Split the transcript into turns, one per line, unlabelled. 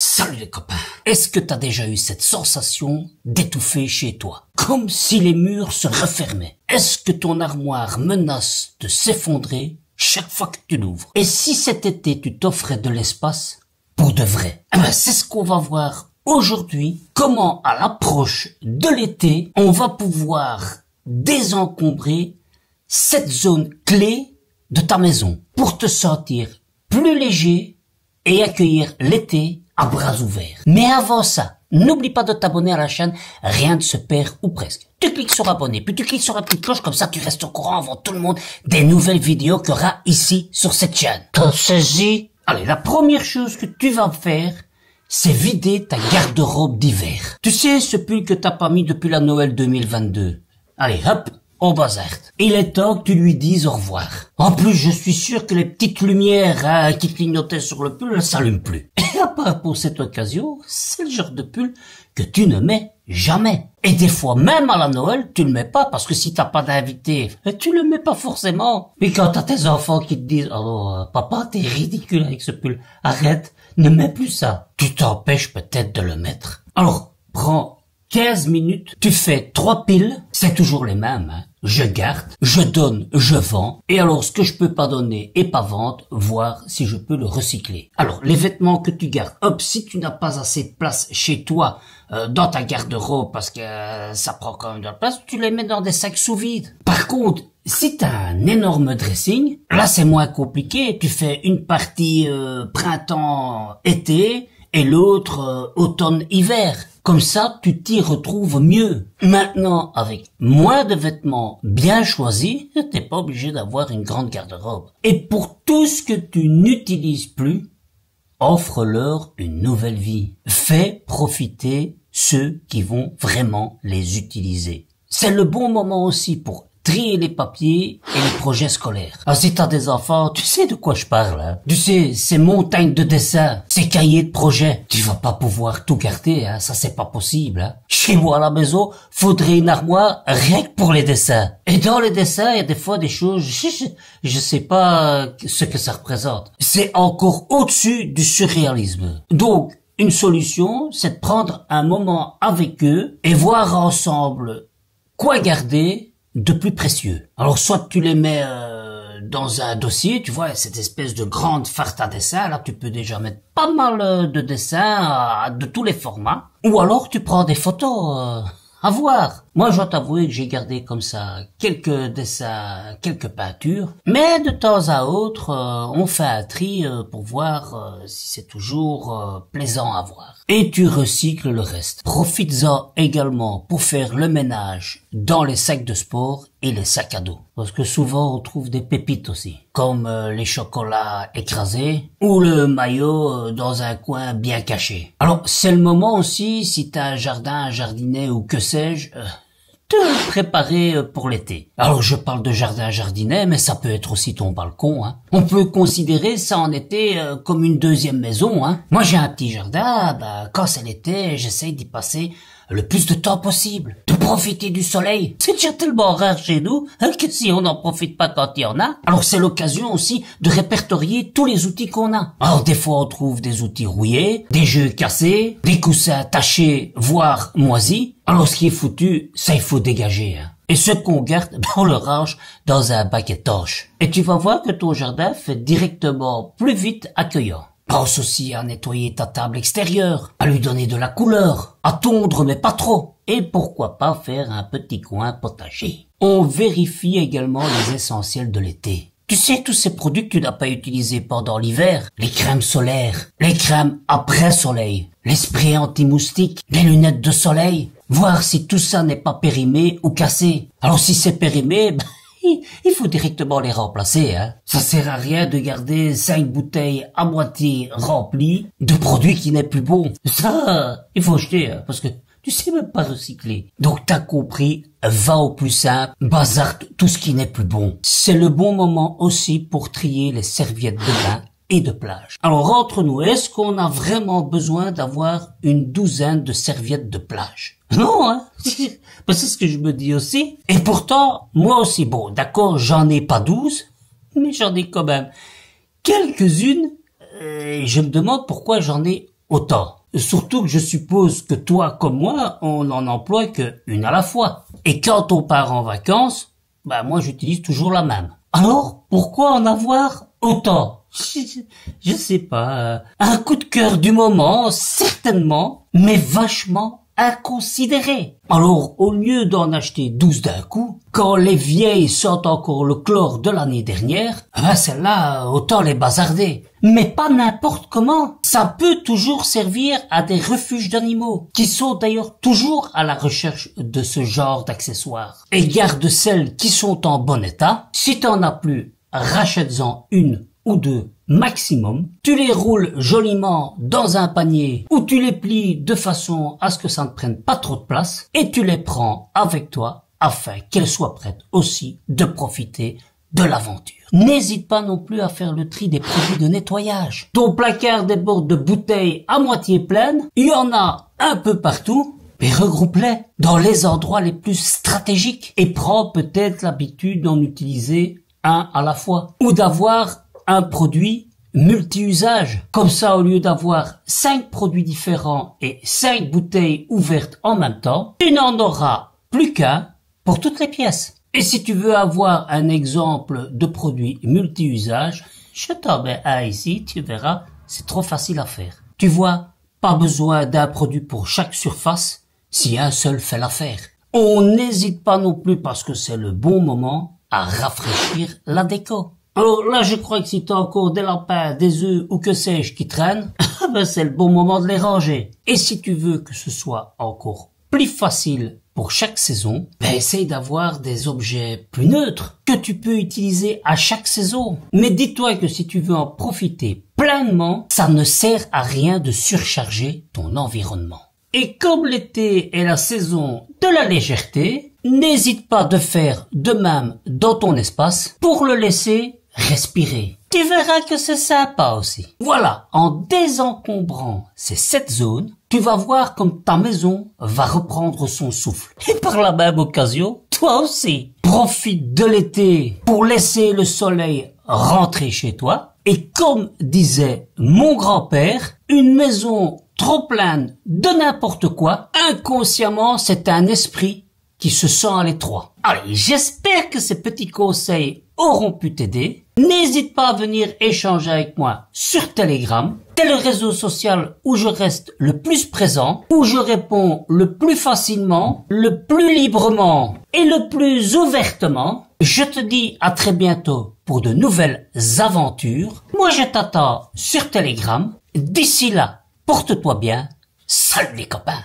Salut les copains. Est-ce que t'as déjà eu cette sensation d'étouffer chez toi? Comme si les murs se refermaient. Est-ce que ton armoire menace de s'effondrer chaque fois que tu l'ouvres? Et si cet été tu t'offrais de l'espace pour de vrai? C'est ce qu'on va voir aujourd'hui. Comment à l'approche de l'été, on va pouvoir désencombrer cette zone clé de ta maison pour te sentir plus léger et accueillir l'été à bras ouverts. Mais avant ça, n'oublie pas de t'abonner à la chaîne, rien ne se perd ou presque. Tu cliques sur abonner, puis tu cliques sur la petite cloche, comme ça tu restes au courant avant tout le monde des nouvelles vidéos qu'il y aura ici sur cette chaîne. T'as saisi? Allez, la première chose que tu vas faire, c'est vider ta garde-robe d'hiver. Tu sais, ce pull que t'as pas mis depuis la Noël 2022. Allez, hop, on bazar. Il est temps que tu lui dises au revoir. En plus, je suis sûr que les petites lumières qui clignotaient sur le pull ne s'allument plus. Et à part pour cette occasion, c'est le genre de pull que tu ne mets jamais. Et des fois, même à la Noël, tu le mets pas parce que si t'as pas d'invité, tu le mets pas forcément. Mais quand t'as tes enfants qui te disent « Oh, papa, t'es ridicule avec ce pull. Arrête, ne mets plus ça. » Tu t'empêches peut-être de le mettre. Alors, prends 15 minutes, tu fais 3 piles, c'est toujours les mêmes, hein. Je garde, je donne, je vends, et alors ce que je peux pas donner et pas vendre, voir si je peux le recycler. Alors, les vêtements que tu gardes, hop, si tu n'as pas assez de place chez toi, dans ta garde-robe, parce que ça prend quand même de la place, tu les mets dans des sacs sous vide. Par contre, si t'as un énorme dressing, là c'est moins compliqué, tu fais une partie printemps-été, et l'autre automne-hiver. Comme ça, tu t'y retrouves mieux. Maintenant, avec moins de vêtements bien choisis, t'es pas obligé d'avoir une grande garde-robe. Et pour tout ce que tu n'utilises plus, offre-leur une nouvelle vie. Fais profiter ceux qui vont vraiment les utiliser. C'est le bon moment aussi pour trier les papiers et les projets scolaires. Alors si t'as des enfants, tu sais de quoi je parle, hein. Tu sais, ces montagnes de dessins, ces cahiers de projets, tu vas pas pouvoir tout garder, hein. Ça c'est pas possible, hein. Chez moi à la maison, faudrait une armoire rien que pour les dessins. Et dans les dessins, il y a des fois des choses, je sais pas ce que ça représente. C'est encore au-dessus du surréalisme. Donc, une solution, c'est de prendre un moment avec eux et voir ensemble quoi garder de plus précieux. Alors soit tu les mets dans un dossier, tu vois, cette espèce de grande farce à dessin, là tu peux déjà mettre pas mal de dessins de tous les formats, ou alors tu prends des photos à voir. Moi, je dois t'avouer que j'ai gardé comme ça quelques dessins, quelques peintures, mais de temps à autre, on fait un tri pour voir si c'est toujours plaisant à voir. Et tu recycles le reste. Profites-en également pour faire le ménage dans les sacs de sport et les sacs à dos. Parce que souvent, on trouve des pépites aussi, comme les chocolats écrasés ou le maillot dans un coin bien caché. Alors, c'est le moment aussi, si t'as un jardin, un jardinet ou que sais-je, te préparer pour l'été. Alors je parle de jardin jardinet, mais ça peut être aussi ton balcon, hein. On peut considérer ça en été comme une deuxième maison, hein. Moi j'ai un petit jardin, quand c'est l'été, j'essaye d'y passer le plus de temps possible, de profiter du soleil. C'est déjà tellement rare chez nous, hein, que si on n'en profite pas quand il y en a. Alors c'est l'occasion aussi de répertorier tous les outils qu'on a. Alors des fois on trouve des outils rouillés, des jeux cassés, des coussins tachés, voire moisis. Alors ce qui est foutu, ça il faut dégager, hein. Et ce qu'on garde, on le range dans un bac étanche. Et tu vas voir que ton jardin fait directement plus vite accueillant. Pense aussi à nettoyer ta table extérieure, à lui donner de la couleur, à tondre mais pas trop. Et pourquoi pas faire un petit coin potager. On vérifie également les essentiels de l'été. Tu sais, tous ces produits que tu n'as pas utilisés pendant l'hiver, les crèmes solaires, les crèmes après soleil, les sprays anti-moustiques, les lunettes de soleil, voir si tout ça n'est pas périmé ou cassé. Alors si c'est périmé, il faut directement les remplacer, hein. Ça sert à rien de garder 5 bouteilles à moitié remplies de produits qui n'est plus bon. Ça, il faut jeter, hein, parce que tu sais même pas recycler. Donc t'as compris, va au plus simple, bazarte tout ce qui n'est plus bon. C'est le bon moment aussi pour trier les serviettes de bain et de plage. Alors entre nous, est-ce qu'on a vraiment besoin d'avoir une douzaine de serviettes de plage? Non, hein. C'est ce que je me dis aussi. Et pourtant, moi aussi, bon, d'accord, j'en ai pas 12, mais j'en ai quand même quelques-unes. Je me demande pourquoi j'en ai autant. Surtout que je suppose que toi comme moi, on n'en emploie qu'une à la fois. Et quand on part en vacances, moi j'utilise toujours la même. Alors, pourquoi en avoir autant? Je sais pas, un coup de cœur du moment, certainement, mais vachement inconsidéré. Alors, au lieu d'en acheter 12 d'un coup, quand les vieilles sentent encore le chlore de l'année dernière, celles-là, autant les bazarder. Mais pas n'importe comment. Ça peut toujours servir à des refuges d'animaux, qui sont d'ailleurs toujours à la recherche de ce genre d'accessoires. Et garde celles qui sont en bon état. Si t'en as plus, rachète-en une ou deux maximum. Tu les roules joliment dans un panier ou tu les plies de façon à ce que ça ne prenne pas trop de place et tu les prends avec toi afin qu'elles soient prêtes aussi de profiter de l'aventure. N'hésite pas non plus à faire le tri des produits de nettoyage. Ton placard déborde de bouteilles à moitié pleines, il y en a un peu partout, mais regroupe-les dans les endroits les plus stratégiques et prends peut-être l'habitude d'en utiliser un à la fois ou d'avoir un produit multi-usage. Comme ça, au lieu d'avoir 5 produits différents et 5 bouteilles ouvertes en même temps, tu n'en auras plus qu'un pour toutes les pièces. Et si tu veux avoir un exemple de produit multi-usage, je t'en mets un ici, tu verras, c'est trop facile à faire. Tu vois, pas besoin d'un produit pour chaque surface, si un seul fait l'affaire. On n'hésite pas non plus parce que c'est le bon moment à rafraîchir la déco. Alors là, je crois que si t'as encore des lapins, des œufs ou que sais-je qui traînent, c'est le bon moment de les ranger. Et si tu veux que ce soit encore plus facile pour chaque saison, essaye d'avoir des objets plus neutres que tu peux utiliser à chaque saison. Mais dis-toi que si tu veux en profiter pleinement, ça ne sert à rien de surcharger ton environnement. Et comme l'été est la saison de la légèreté, n'hésite pas de faire de même dans ton espace pour le laisser respirer. Tu verras que c'est sympa aussi. Voilà, en désencombrant ces 7 zones, tu vas voir comme ta maison va reprendre son souffle. Et par la même occasion, toi aussi, profite de l'été pour laisser le soleil rentrer chez toi. Et comme disait mon grand-père, une maison trop pleine de n'importe quoi, inconsciemment, c'est un esprit qui se sent à l'étroit. Allez, j'espère que ces petits conseils auront pu t'aider. N'hésite pas à venir échanger avec moi sur Telegram. C'est le réseau social où je reste le plus présent, où je réponds le plus facilement, le plus librement et le plus ouvertement. Je te dis à très bientôt pour de nouvelles aventures. Moi, je t'attends sur Telegram. D'ici là, porte-toi bien. Salut les copains!